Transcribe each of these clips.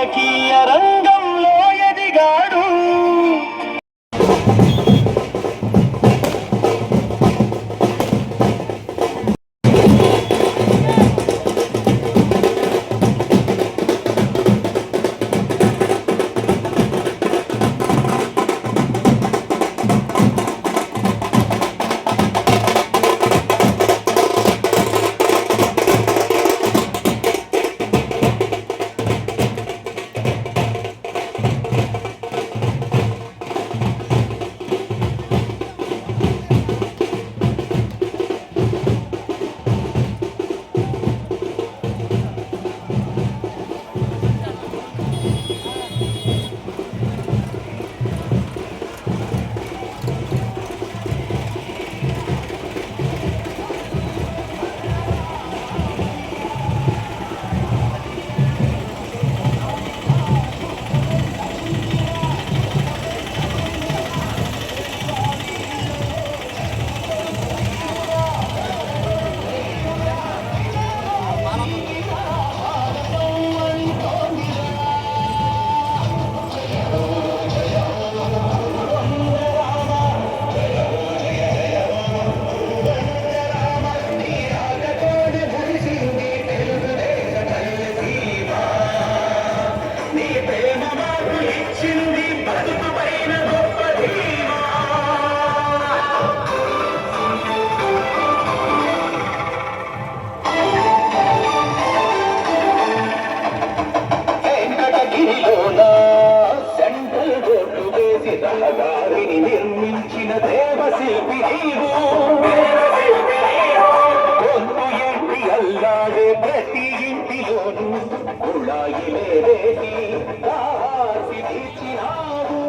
రాజకీయ రంగంలో ఎదిగాడు. రహదారిని నిర్మించిన దేవశిల్పి నీవు. కొంత ఇంటి అల్లాడే ప్రతి ఇంటిలోనూ కుళాయిలే రేటి దాసి తీర్చినావు,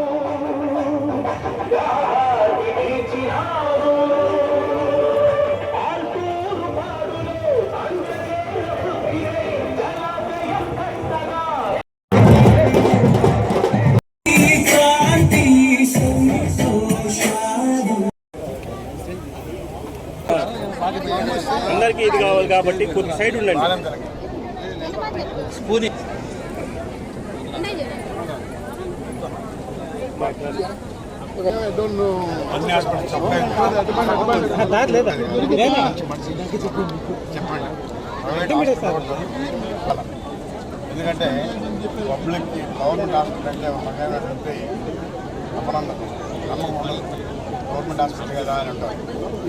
దాసి తీర్చినావు. ఆల్టూరు పాడులో అంజనేయ పృథ్వీయే జలాశయం కట్టగా అందరికీ ఇది కావాలి కాబట్టి కొద్ది సైడ్ ఉండండి. స్పూని ఎందుకంటే పబ్లిక్కి గవర్నమెంట్ హాస్పిటల్ అంటే ఒక అపనందం నమ్మకం ఉండదు. గవర్నమెంట్ హాస్పిటల్ కదా అని ఉంటారు.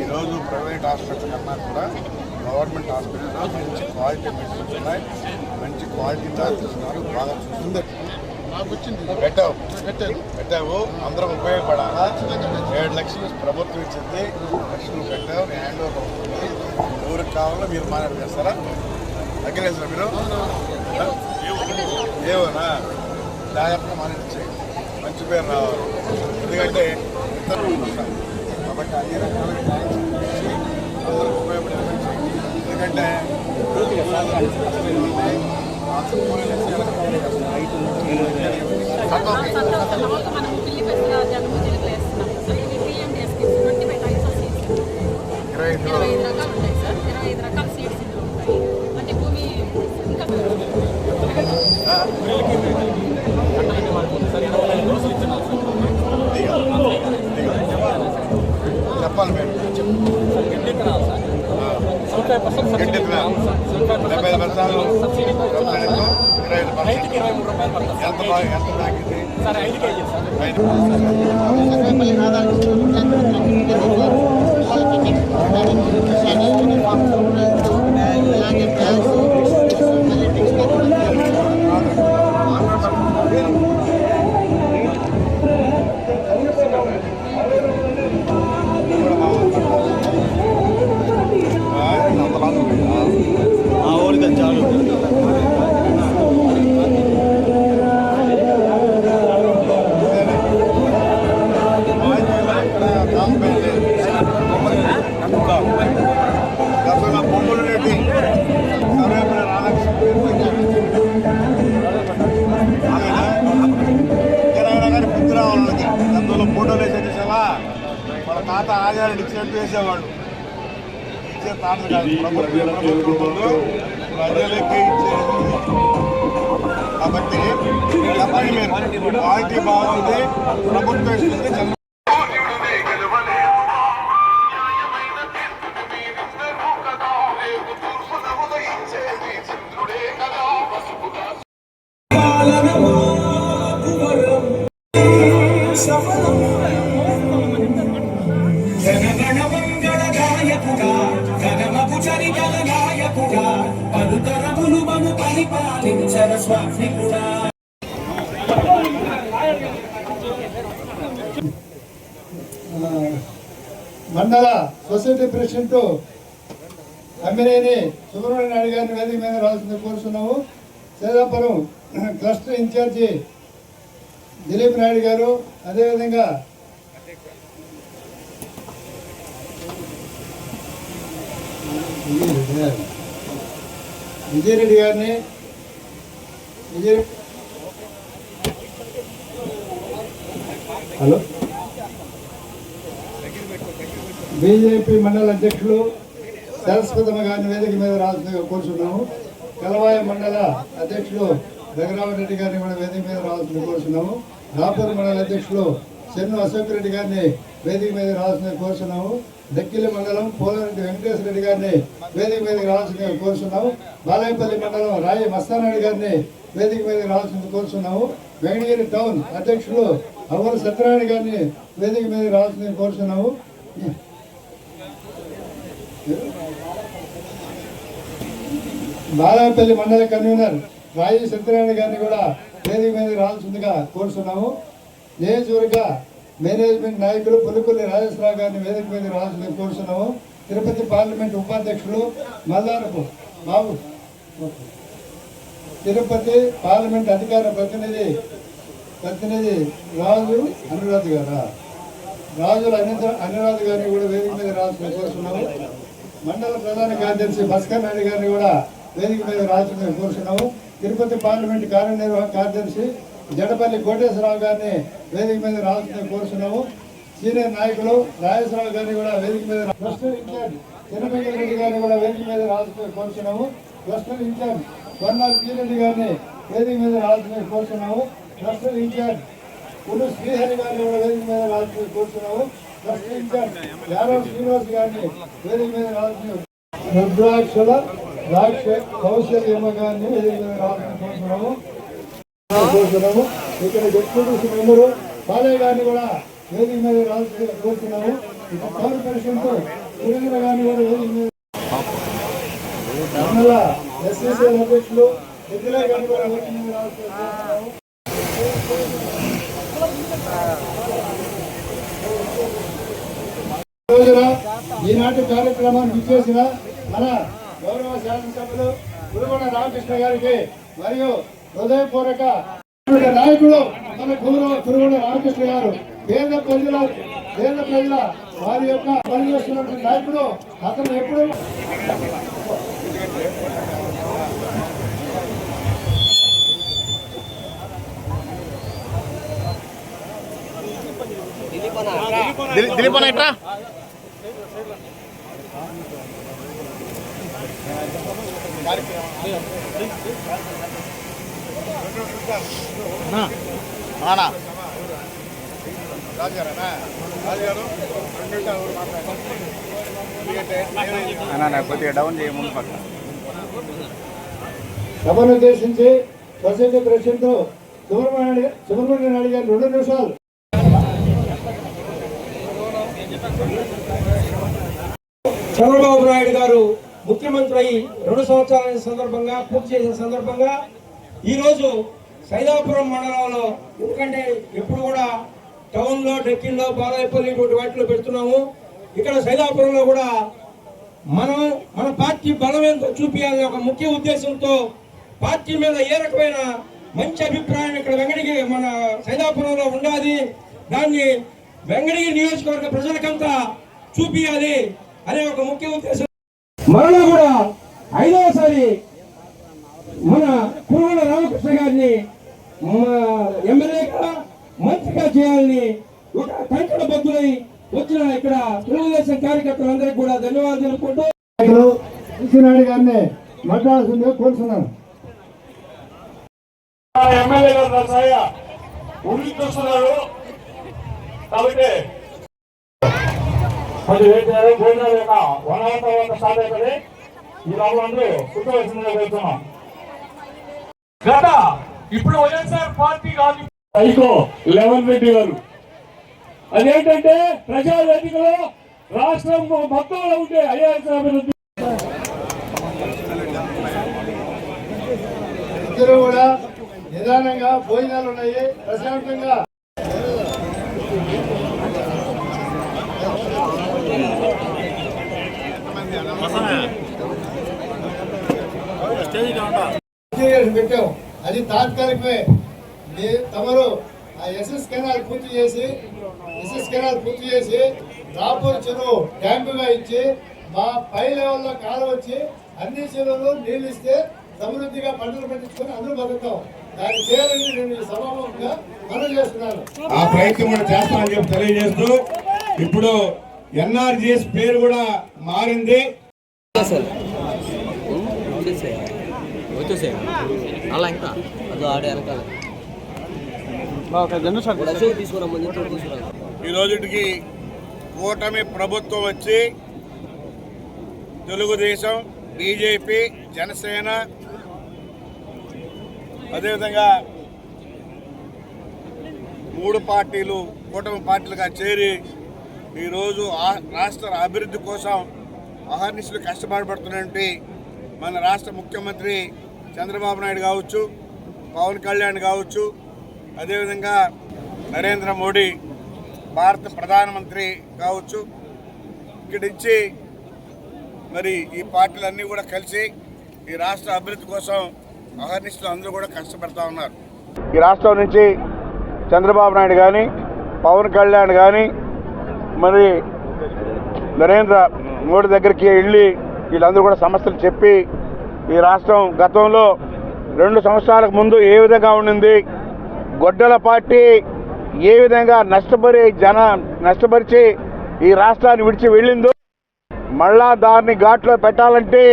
ఈరోజు ప్రైవేట్ హాస్పిటల్ కన్నా కూడా గవర్నమెంట్ హాస్పిటల్లో మంచి క్వాలిటీ మెడిసిన్స్ ఉన్నాయి, మంచి క్వాలిటీ డాక్టర్స్ ఉన్నారు, బాగా చూస్తుంది. పెట్టావు అందరం ఉపయోగపడాలా. 7 లక్షలు ప్రభుత్వం ఇచ్చింది, 1 లక్షలు పెట్టావు. నీ హ్యాండ్ ఓవర్ అవుతుంది. ఎవరికి కావాలో మీరు మానేట్ చేస్తారా? అగ్రేసారా మీరు? ఏమోనా జాగ్రత్తగా మానేట్ చేయండి, మంచి పేరు రావాలి. ఎందుకంటే కాబట్టి అన్ని రకాలుగా అందరూ ఉపయోగపడే ఎందుకంటే చెప్పాలి మేము 75% ఎంత తాగింది సార్? 5 కేజీలు ఫోటోలు వేసేసావా? వాళ్ళ తాత ఆచార్యుడు ఇచ్చినట్టు వేసేవాళ్ళు. ఇచ్చే తాత కాదు, ప్రజలకే ఇచ్చేది. కాబట్టి చెప్పండి మీరు క్వాలిటీ బాగుంది, ప్రభుత్వం ఇస్తుంది. మండల సొసైటీ ప్రెసిడెంట్ అమ్మినేని సుబ్రహ్మణ్య నాయుడు గారిని వేదిక మీద రావాల్సింది కోరుతున్నాము. సేదాపురం క్లస్టర్ ఇన్ఛార్జి దిలీప్ నాయుడు గారు, అదేవిధంగా విజయరెడ్డి గారిని బీజేపీ మండల అధ్యక్షులు సరస్వతమ్మ గారిని వేదిక మీద రావాల్సిందిగా కోరుతున్నాము. కలవాయ మండల అధ్యక్షులు రఘురామరెడ్డి గారిని కూడా వేదిక మీద రావాల్సిందిగా కోరుతున్నాము. రాపూర్ మండల అధ్యక్షులు చెన్ను అశోక్ రెడ్డి గారిని వేదిక మీద రావాల్సిందిగా కోరుతున్నాము. దక్కిలి మండలం పోలారెడ్డి వెంకటేశ్వర రెడ్డి గారిని వేదిక మీదకి రావాల్సిందిగా కోరుతున్నాము. బాలాయపల్లి మండలం రాయి మస్తానాయుడు గారిని వేదిక మీదకి రావాల్సిందిగా కోరుతున్నాము. వెంకటగిరి టౌన్ అధ్యక్షులు అవ్వల సత్యనారాయణ గారిని వేదిక మీదకి రావాల్సిందిగా కోరుతున్నాము. బాలాపల్లి మండల కన్వీనర్ రాయి సత్యనారాయణ గారిని కూడా వేదిక మీద రావాల్సిందిగా కోరుతున్నాము. నియోజకవర్గ మేనేజ్మెంట్ నాయకులు పులిపల్లి రాజేశ్వరరావు గారిని వేదిక మీద రావాల్సిందిగా కోరుతున్నాము. తిరుపతి పార్లమెంట్ ఉపాధ్యక్షులు మల్లారపు బాబు, తిరుపతి పార్లమెంట్ అధికార ప్రతినిధి రాజు అనురాధ్ గారా, రాజుల అనురాధ్ గారిని కూడా వేదిక మీద రావాల్సిందిగా కోరుతున్నాము. మండల ప్రధాన కార్యదర్శి భాస్కర్ నాయుడు గారిని కూడా వేదిక మీద రావాల్సిందిగా కోరుతున్నాము. తిరుపతి పార్లమెంట్ కార్యనిర్వాహక కార్యదర్శి జడపల్లి కోటేశ్వరరావు గారిని వేదిక మీద రావాల్సిందిగా కోరుతున్నాము. సీనియర్ నాయకులు రాజేశ్వరరావు గారిని కూడా వేదిక మీద, క్లస్టర్ ఇన్ఛార్జ్ చిన్నపెంగళ రెడ్డి గారిని కూడా వేదిక మీద రావాల్సిందిగా కోరుతున్నాము. క్లస్టర్ ఇన్ఛార్జ్ కొన్నాళ్ళ శ్రీరెడ్డి గారిని వేదిక మీద రావాల్సిందిగా కోరుతున్నాము. క్లస్టర్ ఇన్ఛార్జ్ పులు శ్రీహరి గారిని కూడా వేదిక మీద రావాల్సిందిగా కోరుతున్నాము. క్లస్టర్ ఇన్ఛార్జ్ యాదవ్ శ్రీనివాస్ గారిని వేదిక మీద రావాల్సిందిగా, రుద్రాక్షల రాక్ష కౌశల్యమ్మ గారిని వేదిక మీద రావాల్సిందిగా కోరుతున్నాము. ఇక్కడ డిప్యూటీ మెంబరు బాలయ్య గారిని కూడా వేదిక మీద రావాల్సిందిగా కోరుతున్నాము. పౌర ప్రెసిడెంట్ సురేంద్ర గారిని కూడా వేదిక మీద, మండల ఎస్సీసీ అధ్యక్షులు ఎద్దులయ్య గారిని కూడా వేదిక మీద రావాల్సిందిగా కోరుతున్నాము. రోజున ఈనాటి కార్యక్రమాన్ని విచ్చేసిన మన గౌరవ శాసనసభ్యులు గురుగొండ రామకృష్ణ గారికి మరియు హృదయపూర్వక నాయకుడు మన గురుగొండ రామకృష్ణ గారు, పేద ప్రజల వారి యొక్క పనిచేస్తున్నటువంటి నాయకుడు. అతను ఎప్పుడు కొద్దిగా డౌన్ చేయ ముందు పక్కన సభను ఉద్దేశించి సొసైటీ ప్రెసిడెంట్ సుబ్రహ్మణ్య నాయుడు గారు 2 నిమిషాలు. చంద్రబాబు నాయుడు గారు ముఖ్యమంత్రి అయి 2 సంవత్సరాల సందర్భంగా పూర్తి చేసిన సందర్భంగా ఈరోజు సైదాపురం మండలంలో, ఎందుకంటే ఎప్పుడు కూడా టౌన్లో, డెక్కిల్లో, బాలాయపల్లి ఇటువంటి వాటిలో పెడుతున్నాము. ఇక్కడ సైదాపురంలో కూడా మన పార్టీ బలం ఎంతో చూపించాలని ఒక ముఖ్య ఉద్దేశంతో పార్టీ మీద ఏ రకమైన మంచి అభిప్రాయం ఇక్కడ వెంకటగిరి మన సైదాపురంలో ఉండాలి, దాన్ని వెంకటగిరి నియోజకవర్గ ప్రజలకంతా చూపించాలి అనే ఒక ముఖ్య ఉద్దేశం. మరలా కూడా 5వసారి మన కురుగొండ రామకృష్ణ గారిని ఎమ్మెల్యేగా మంత్రిగా చేయాలని ఒక కంకణ బద్దులై వచ్చిన ఇక్కడ తెలుగుదేశం కార్యకర్తలందరికీ కూడా ధన్యవాదాలు తెలుపుకుంటూ నాయుడు గారిని మాట్లాడాల్సిందిగా కోరుతున్నాను. ఎమ్మెల్యే గారు నరసయ్య ఉరికి చూస్తున్నారు కాబట్టి కొంచెం వెయిట్ చేయాలి. భోజనాలు యొక్క 1 hour తర్వాత స్టార్ట్ అవుతుంది. ఈ లోపల అందరూ కుటుంబ వెళ్తున్నాం. గత ఇప్పుడు వైఎస్ఆర్ పార్టీ కాదు సైకో లెవెన్ రెడ్డి గారు అదేంటంటే ప్రజావేదికలో రాష్ట్రం మొత్తంలో ఉంటే ఐఏఎస్ అభివృద్ధి ఇద్దరు కూడా నిదానంగా భోజనాలు ఉన్నాయి, ప్రశాంతంగా పెట్టాం. అది తాత్కాలికమే. తమరు ఆ ఎస్ఎస్ కెనాల్ పూర్తి చేసి రాపూర్ చెరువు డ్యాంపుగా ఇచ్చి మా పై లెవెల్లో కాలం వచ్చి అన్ని చెరువులు నీళ్ళు ఇస్తే సమృద్ధిగా పంటలు పండించుకొని అందరూ బతుకుతాం. దాన్ని చేయాలని నేను ఈ సభాముఖంగా మనం చేస్తున్నాను. ఆ ప్రయత్నం కూడా చేస్తామని చెప్పి తెలియజేస్తూ ఇప్పుడు ఎన్ఆర్జీఎస్ పేరు కూడా మారింది. అలా ఇంకా అది ఆడే వెనకాల ఈ రోజుకి కూటమి ప్రభుత్వం వచ్చి తెలుగుదేశం, బీజేపీ, జనసేన అదేవిధంగా 3 పార్టీలు కూటమి పార్టీలుగా చేరి ఈరోజు రాష్ట్ర అభివృద్ధి కోసం అహర్నిశలు కష్టపడుతున్నటువంటి మన రాష్ట్ర ముఖ్యమంత్రి చంద్రబాబు నాయుడు కావచ్చు, పవన్ కళ్యాణ్ కావచ్చు, అదేవిధంగా నరేంద్ర మోడీ భారత ప్రధానమంత్రి కావచ్చు, ఇక్కడి నుంచి మరి ఈ పార్టీలన్నీ కూడా కలిసి ఈ రాష్ట్ర అభివృద్ధి కోసం అహర్నిశలు అందరూ కూడా కష్టపడతా ఉన్నారు. ఈ రాష్ట్రం నుంచి చంద్రబాబు నాయుడు కానీ, పవన్ కళ్యాణ్ కానీ, మరి నరేంద్ర మోడీ దగ్గరికి వెళ్ళి వీళ్ళందరూ కూడా సమస్యలు చెప్పి ఈ రాష్ట్రం గతంలో 2 సంవత్సరాలకు ముందు ఏ విధంగా ఉండింది, గొడ్డల పార్టీ ఏ విధంగా నష్టపరిచి ఈ రాష్ట్రాన్ని విడిచి వెళ్ళిందో మళ్ళా దాన్ని ఘాట్లో పెట్టాలంటే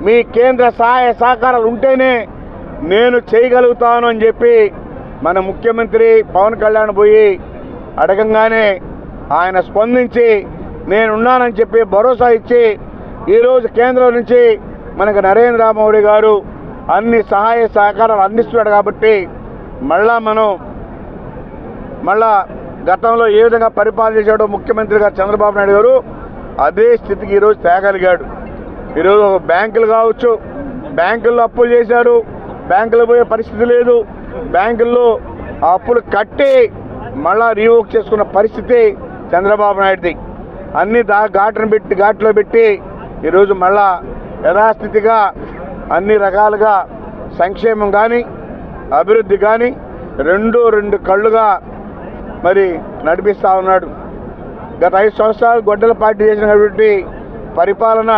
మీ కేంద్ర సహాయ సహకారాలు ఉంటేనే నేను చేయగలుగుతాను అని చెప్పి మన ముఖ్యమంత్రి పవన్ కళ్యాణ్ పోయి అడగంగానే ఆయన స్పందించి నేనున్నానని చెప్పి భరోసా ఇచ్చి ఈరోజు కేంద్రం నుంచి మనకు నరేంద్ర మోడీ గారు అన్ని సహాయ సహకారాలు అందిస్తున్నాడు. కాబట్టి మళ్ళా గతంలో ఏ విధంగా పరిపాలన చేశాడో ముఖ్యమంత్రి గారు చంద్రబాబు నాయుడు గారు అదే స్థితికి ఈరోజు తేగలిగాడు. ఈరోజు బ్యాంకులు కావచ్చు, బ్యాంకుల్లో అప్పులు చేశారు, బ్యాంకులు పోయే పరిస్థితి లేదు, బ్యాంకుల్లో ఆ అప్పులు కట్టి మళ్ళా రీవోక్ చేసుకున్న పరిస్థితి చంద్రబాబు నాయుడుది. అన్ని ఘాట్లో పెట్టి ఈరోజు మళ్ళా యథాస్థితిగా అన్ని రకాలుగా సంక్షేమం కానీ అభివృద్ధి కానీ రెండు కళ్ళుగా మరి నడిపిస్తూ ఉన్నాడు. గత 5 సంవత్సరాలు గొడ్డల పార్టీ చేసినటువంటి పరిపాలన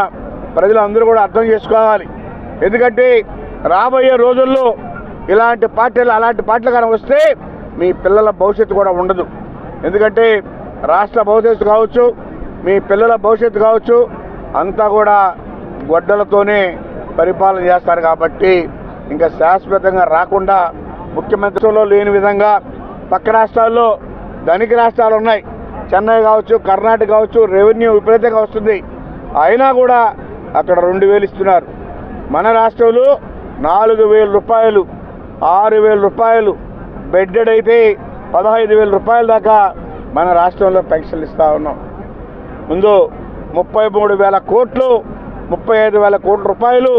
ప్రజలందరూ కూడా అర్థం చేసుకోవాలి. ఎందుకంటే రాబోయే రోజుల్లో అలాంటి పార్టీలు కానీ వస్తే మీ పిల్లల భవిష్యత్తు కూడా ఉండదు. ఎందుకంటే రాష్ట్ర భవిష్యత్తు కావచ్చు, మీ పిల్లల భవిష్యత్తు కావచ్చు, అంతా కూడా గొడ్డలతోనే పరిపాలన చేస్తారు. కాబట్టి ఇంకా శాశ్వతంగా రాకుండా ముఖ్యమంత్రిలో లేని విధంగా పక్క రాష్ట్రాల్లో ధనిక రాష్ట్రాలు ఉన్నాయి, చెన్నై కావచ్చు, కర్ణాటక కావచ్చు, రెవెన్యూ విపరీతంగా వస్తుంది. అయినా కూడా అక్కడ 2,000 ఇస్తున్నారు. మన రాష్ట్రంలో 4,000 రూపాయలు, 6,000 రూపాయలు, బెడ్డెడ్ అయితే 15,000 రూపాయల దాకా మన రాష్ట్రంలో పెన్షన్లు ఇస్తూ ఉన్నాం. ముందు 33,000 కోట్లు, 35,000 కోట్ల రూపాయలు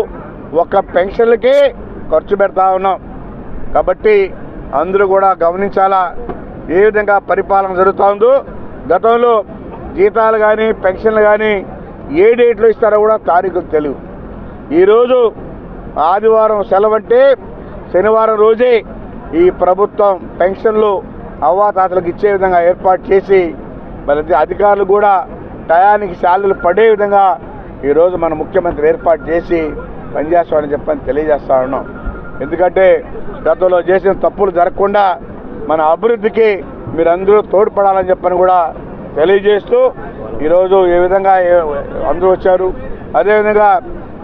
ఒక పెన్షన్లకే ఖర్చు పెడతా ఉన్నాం. కాబట్టి అందరూ కూడా గమనించాలా ఏ విధంగా పరిపాలన జరుగుతూ ఉందో. గతంలో జీతాలు కానీ పెన్షన్లు కానీ ఏ డేట్లో ఇస్తారో కూడా తారీఖులు తెలియదు. ఈరోజు ఆదివారం సెలవంటే శనివారం రోజే ఈ ప్రభుత్వం పెన్షన్లు అవ్వాతాతలకు ఇచ్చే విధంగా ఏర్పాటు చేసి మరి అధికారులు కూడా టయానికి శాలరీలు పడే విధంగా ఈరోజు మన ముఖ్యమంత్రి ఏర్పాటు చేసి పనిచేస్తామని చెప్పని తెలియజేస్తా ఉన్నాం. ఎందుకంటే గతంలో చేసిన తప్పులు జరగకుండా మన అభివృద్ధికి మీరందరూ తోడ్పడాలని చెప్పని కూడా తెలియజేస్తూ ఈరోజు ఏ విధంగా అందరూ వచ్చారు. అదేవిధంగా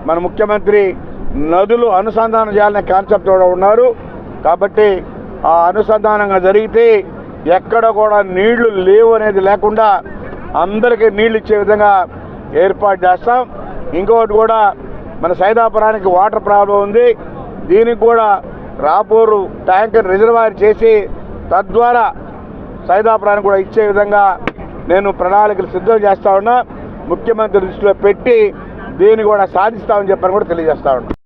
మన ముఖ్యమంత్రి నదులు అనుసంధానం చేయాలనే కాన్సెప్ట్ కూడా ఉన్నారు. కాబట్టి ఆ అనుసంధానంగా జరిగితే ఎక్కడ కూడా నీళ్లు లేవు అనేది లేకుండా అందరికీ నీళ్లు ఇచ్చే విధంగా ఏర్పాటు చేస్తాం. ఇంకొకటి కూడా మన సైదాపురానికి వాటర్ ప్రాబ్లం ఉంది. దీనికి కూడా రాపూరు ట్యాంకర్ రిజర్వాయర్ చేసి తద్వారా సైదాపురానికి కూడా ఇచ్చే విధంగా నేను ప్రణాళికలు సిద్ధం చేస్తా ఉన్నా. ముఖ్యమంత్రి దృష్టిలో పెట్టి దీన్ని కూడా సాధిస్తామని చెప్పని కూడా తెలియజేస్తా ఉన్నా.